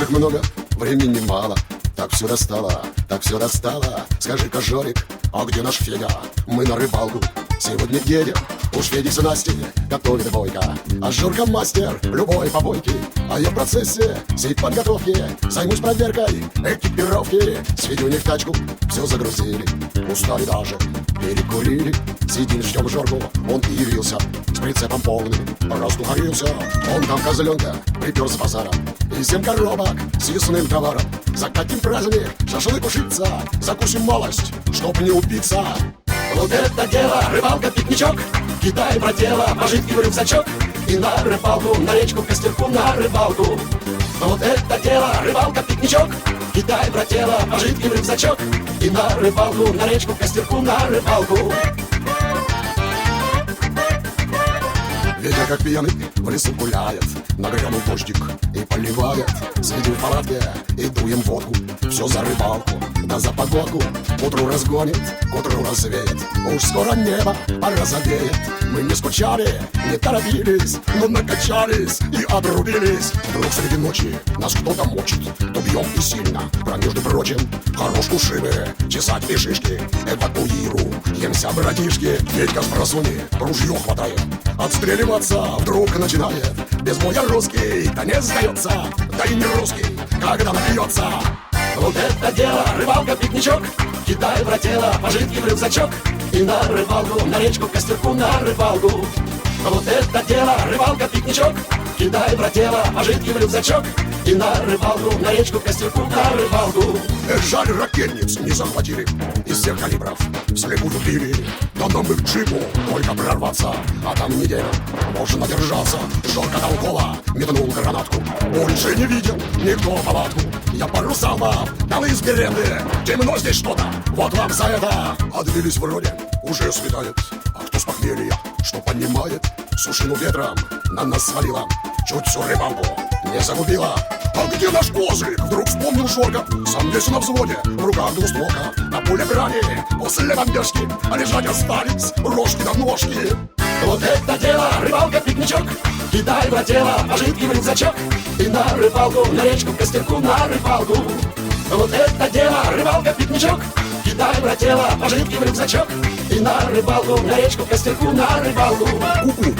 Денежек много, времени мало. Так все достало, так все достало. Скажи-ка, Жорик, а где наш Федя? Мы на рыбалку сегодня едем. Уж Федя с Настей готовит бойко, а Жорка мастер любой побойки. А я в процессе всей подготовки займусь проверкой экипировки. С Федюней в тачку все загрузили, устали даже, перекурили. Сидим, ждем Жорку, он и явился с прицепом полным, раздухарился. Он там козленка припер с базара и 7 коробок с ясным товаром. Закатим праздник, шашлык ушиться, закусим малость, чтоб не убиться. Вот это дело, рыбалка, пикничок, Китай брателла, пожитки в рюкзачок. И на рыбалку, на речку, к костерку, на рыбалку. Вот это дело, рыбалка, пикничок, Китай брателла, пожитки в рюкзачок. И на рыбалку, на речку, к костерку, на рыбалку. Ветер как пьяный в лесу гуляет, нагрянул дождик и поливает. Сидим в палатке и дуем водку, все за рыбалку, да за погодку. К утру разгонит, к утру развеет, уж скоро небо порозовеет. Мы не скучали, не торопились, но накачались и отрубились. Вдруг среди ночи нас кто-то мочит, то бьем и сильно. Про, между прочим, хорош ушибы, чесать и шишки, эвакуиру, емся, братишки. Федька с просуни ружье хватает, отстреливаться вдруг начинает. Без боя русский, да не сдается, да и не русский, когда напьется. Вот это дело, рыбалка, пикничок, Китай брателла, пожитки в рюкзачок. И на рыбалку, на речку, к костерку, на рыбалку. Вот это дело, рыбалка, пикничок, Китай брателла, пожитки в рюкзачок. И на рыбалку, на речку, к костерку, на рыбалку. Жаль, ракетниц не захватили, из всех калибров вслепую били. Да нам бы к джипу только прорваться, а там неделю можно держаться. Жорка толково метнул гранатку, больше не видел никто палатку. Я паруса вам дал из береты, темно здесь что-то, вот вам за это. Отбились вроде, уже светает, а кто с похмелья, что понимает? Сушину ветром на нас свалило, чуть всю рыбалку не загубила. А где наш козырь? Вдруг вспомнил Жорка, сам весь на взводе, в руках двустволка. На поле брани после бомбежки лежать остались рожки да ножки. Вот это дело, рыбалка, пикничок, Китай брателла, пожитки в рюкзачок. И на рыбалку, на речку, к костерку, на рыбалку. Вот это дело, рыбалка, пикничок, Китай брателла, пожитки в рюкзачок. И на рыбалку, на речку, к костерку, на рыбалку. Ку-ку.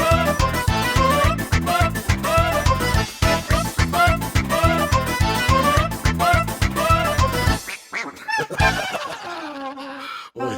Ой.